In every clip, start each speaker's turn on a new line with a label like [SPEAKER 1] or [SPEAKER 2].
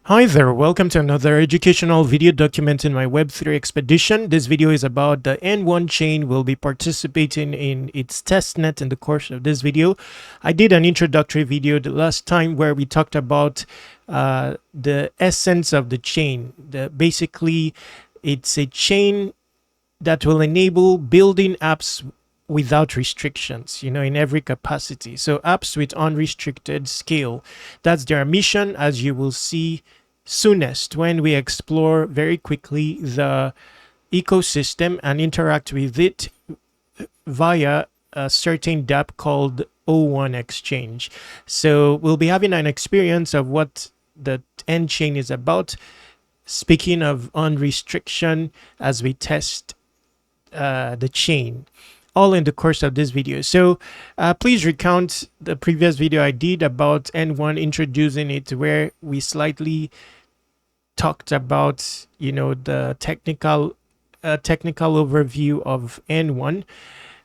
[SPEAKER 1] Hi there, welcome to another educational video documenting my Web3 expedition. This video is about the N1 chain. We'll be participating in its testnet in the course of this video. I did an introductory video the last time where we talked about the essence of the chain. Basically, it's a chain that will enable building apps without restrictions, in every capacity. So apps with unrestricted scale. That's their mission, as you will see soonest when we explore very quickly the ecosystem and interact with it via a certain dApp called O1 Exchange. So we'll be having an experience of what the N chain is about. Speaking of unrestriction, as we test the chain, all in the course of this video. So please recount the previous video I did about N1, introducing it, where we slightly talked about the technical overview of N1.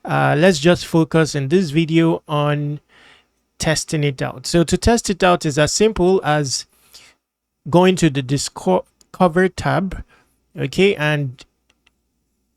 [SPEAKER 1] Let's just focus in this video on testing it out. So to test it out is as simple as going to the Discover tab, okay, and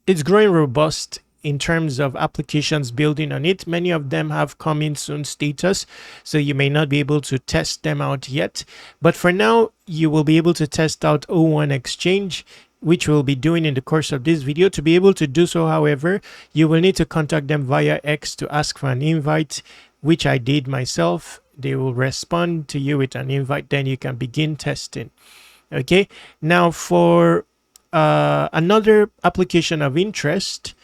[SPEAKER 1] it's growing robust in terms of applications building on it. Many of them have coming soon status, so you may not be able to test them out yet. But for now, you will be able to test out O1 Exchange, which we'll be doing in the course of this video. To be able to do so, however, you will need to contact them via X to ask for an invite, which I did myself. They will respond to you with an invite, then you can begin testing. Okay, now for another application of interest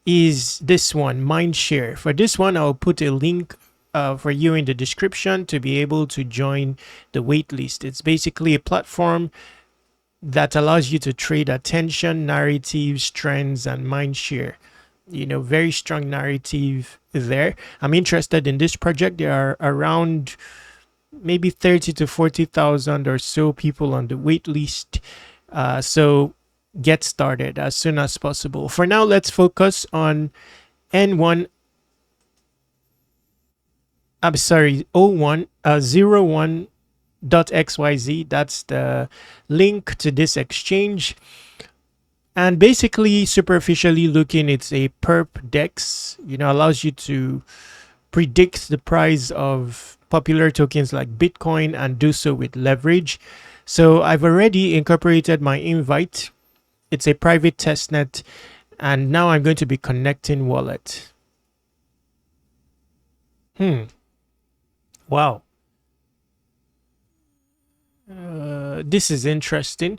[SPEAKER 1] is this one, Mindshare. For this one, I'll put a link for you in the description to be able to join the waitlist. It's basically a platform that allows you to trade attention, narratives, trends, and Mindshare. Very strong narrative there. I'm interested in this project. There are around maybe 30 to 40,000 or so people on the waitlist. So get started as soon as possible. For now, let's focus on N1. I'm sorry, O101.xyz. That's the link to this exchange. And basically, superficially looking, it's a perp dex. Allows you to predict the price of popular tokens like Bitcoin and do so with leverage. So I've already incorporated my invite. It's a private testnet, and now I'm going to be connecting wallet. Wow. This is interesting.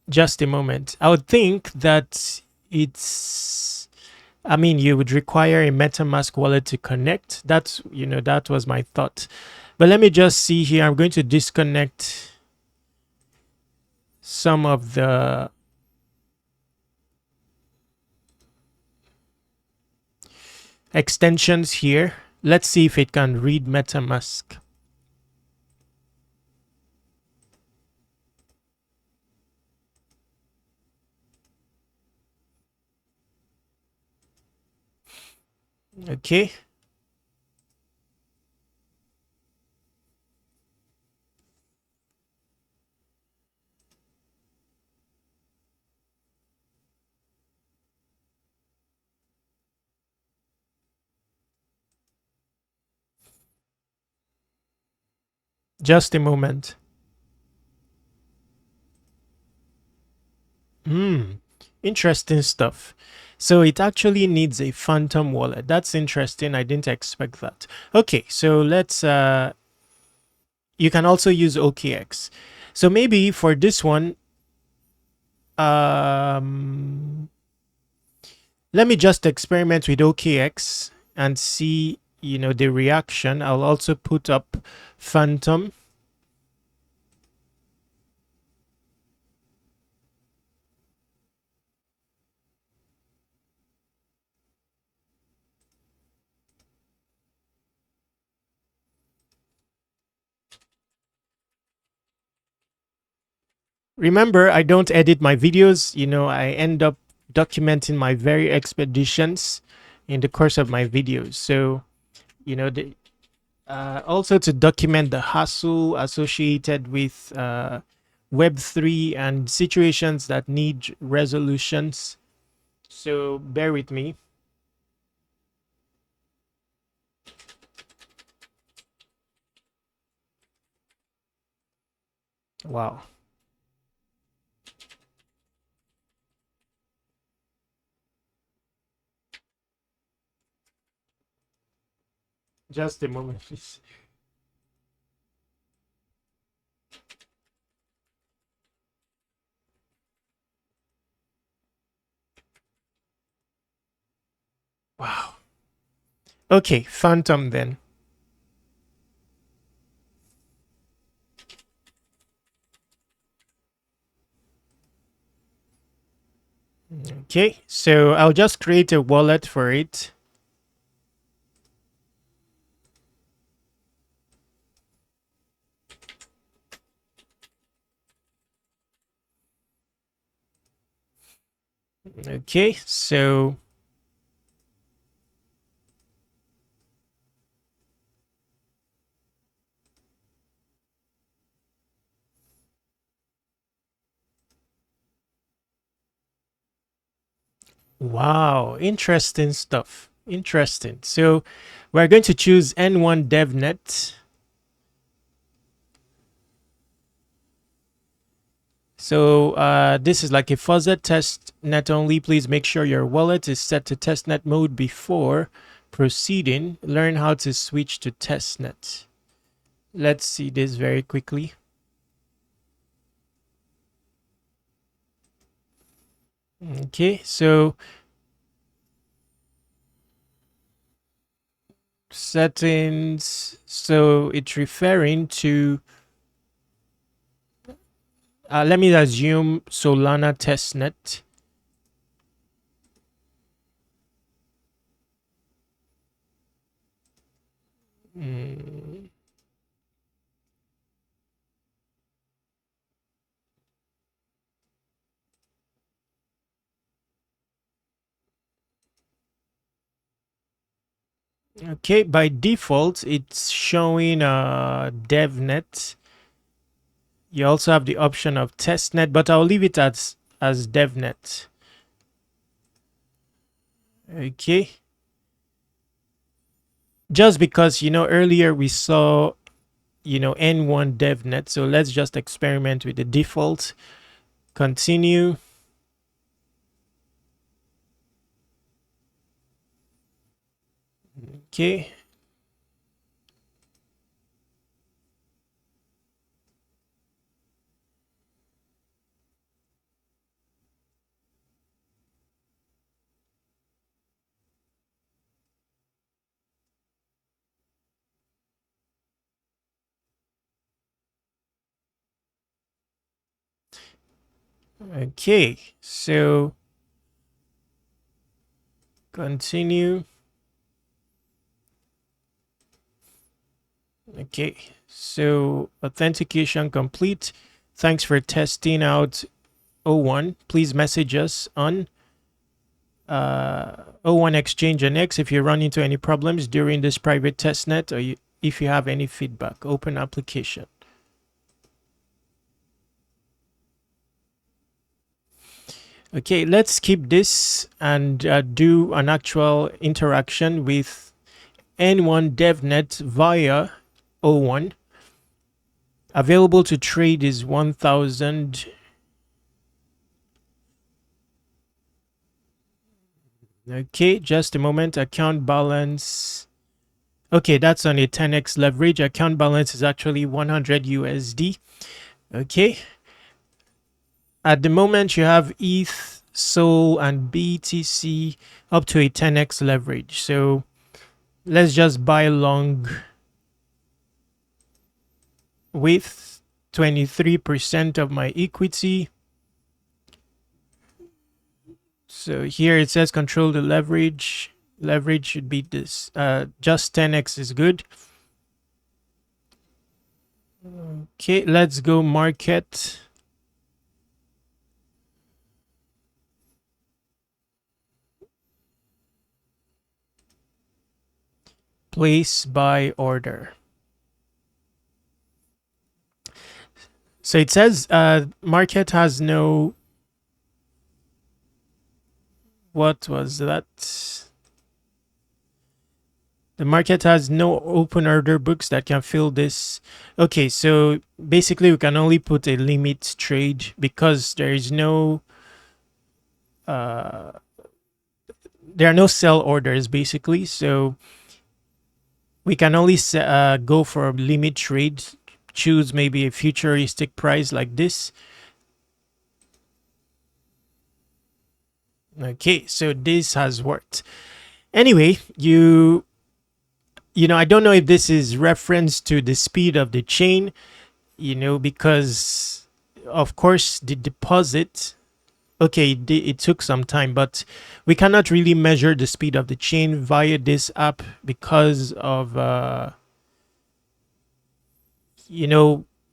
[SPEAKER 1] Just a moment. I would think that you would require a MetaMask wallet to connect. That was my thought. But let me just see here. I'm going to disconnect some of the extensions here. Let's see if it can read MetaMask. Okay. Just a moment. Interesting stuff. So it actually needs a phantom wallet. That's interesting. I didn't expect that. Okay, so let's you can also use OKX. So maybe for this one, let me just experiment with OKX and see the reaction. I'll also put up phantom. Remember, I don't edit my videos. I end up documenting my very expeditions in the course of my videos. So, Also to document the hassle associated with Web3 and situations that need resolutions. So bear with me. Wow. Just a moment, please. Wow. Okay, Phantom then. Okay, so I'll just create a wallet for it. Okay, so wow, interesting stuff. Interesting. So we're going to choose N1 DevNet. So this is like a fuzzer test net only. Please make sure your wallet is set to testnet mode before proceeding. Learn how to switch to testnet. Let's see this very quickly. Okay, so settings. So it's referring to, let me assume Solana testnet. Mm. Okay, by default, it's showing DevNet. You also have the option of testnet, but I'll leave it as DevNet. Okay. Just because, earlier we saw, N1 DevNet. So let's just experiment with the default. Continue. Okay. Okay. So continue. Okay. So authentication complete. Thanks for testing out O1. Please message us on O1 Exchange and X if you run into any problems during this private testnet, or if you have any feedback. Open application. Okay, let's skip this and do an actual interaction with N1 DevNet via O1. Available to trade is 1,000. Okay, just a moment. Account balance. Okay, that's on a 10x leverage. Account balance is actually 100 USD. Okay. At the moment, you have ETH, SOL, and BTC up to a 10x leverage. So let's just buy long with 23% of my equity. So here it says control the leverage. Leverage should be this. Just 10x is good. Okay, let's go market. place buy order. So it says market has no, what was that? The market has no open order books that can fill this. Okay, so basically we can only put a limit trade because there is no uh, there are no sell orders basically. So we can only go for a limit trade, choose maybe a futuristic price like this. Okay, so this has worked. Anyway, I don't know if this is reference to the speed of the chain, because of course the deposit, okay, it took some time, but we cannot really measure the speed of the chain via this app because of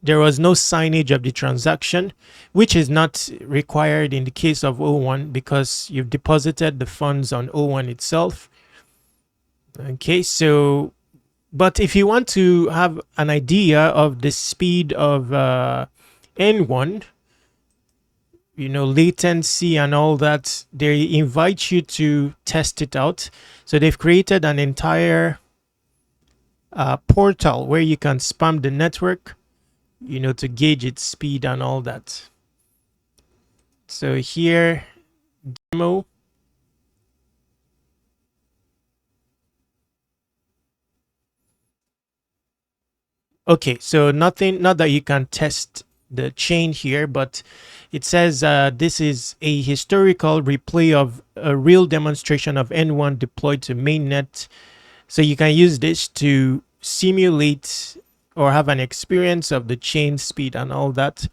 [SPEAKER 1] there was no signage of the transaction, which is not required in the case of O1 because you've deposited the funds on O1 itself. Okay, so but if you want to have an idea of the speed of N1, latency and all that, they invite you to test it out. So they've created an entire portal where you can spam the network, to gauge its speed and all that. So here, demo. Okay, so not that you can test the chain here, but it says this is a historical replay of a real demonstration of N1 deployed to mainnet. So you can use this to simulate or have an experience of the chain speed and all that.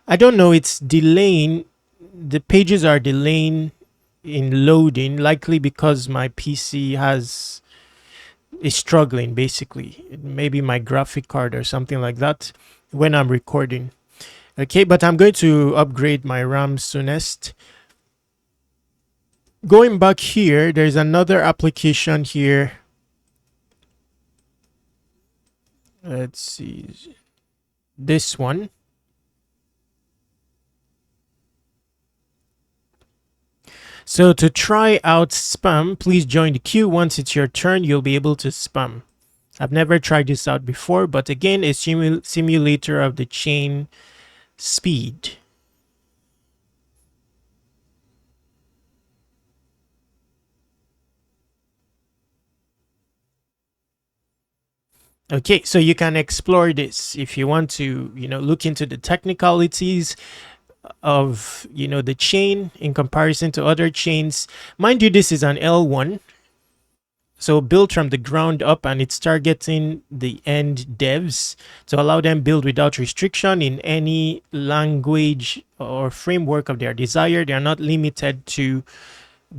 [SPEAKER 1] I don't know, it's delaying. The pages are delaying in loading, likely because my PC is struggling basically. Maybe my graphic card or something like that when I'm recording. Okay, but I'm going to upgrade my RAM soonest. Going back here, there's another application here. Let's see. This one. So to try out spam, please join the queue. Once it's your turn, you'll be able to spam. I've never tried this out before, but again, a simulator of the chain speed. Okay, so you can explore this if you want to, look into the technicalities of, the chain in comparison to other chains. Mind you, this is an L1. So built from the ground up, and it's targeting the end devs to allow them build without restriction in any language or framework of their desire. They are not limited to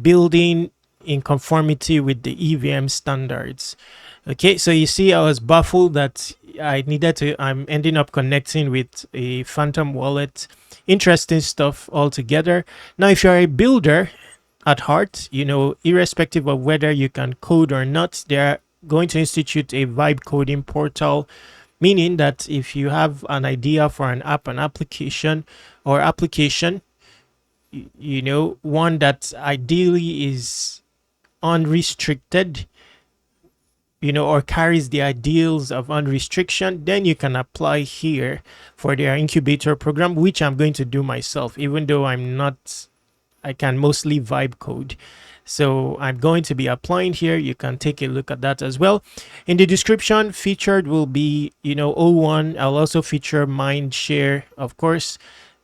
[SPEAKER 1] building in conformity with the EVM standards. Okay, so you see, I was baffled that I'm ending up connecting with a Phantom wallet. Interesting stuff altogether. Now, if you're a builder at heart, irrespective of whether you can code or not, they're going to institute a vibe coding portal, meaning that if you have an idea for an app, an application, one that ideally is unrestricted, or carries the ideals of unrestriction, then you can apply here for their incubator program, which I'm going to do myself, even though I can mostly vibe code. So I'm going to be applying here. You can take a look at that as well. In the description, featured will be, O1. I'll also feature Mindshare, of course,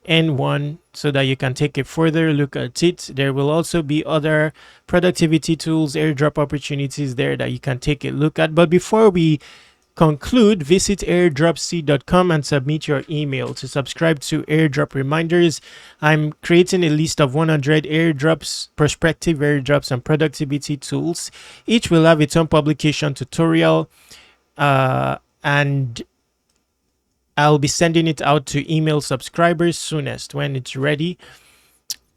[SPEAKER 1] N1, so that you can take a further look at it. There will also be other productivity tools, airdrop opportunities there that you can take a look at. But before we conclude, visit airdropc.com and submit your email to subscribe to airdrop reminders. I'm creating a list of 100 airdrops, prospective airdrops, and productivity tools. Each will have its own publication tutorial, and I'll be sending it out to email subscribers soonest when it's ready.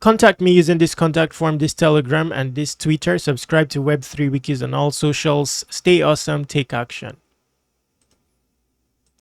[SPEAKER 1] Contact me using this contact form, this Telegram, and this Twitter. Subscribe to Web3 Wikis on all socials. Stay awesome. Take action.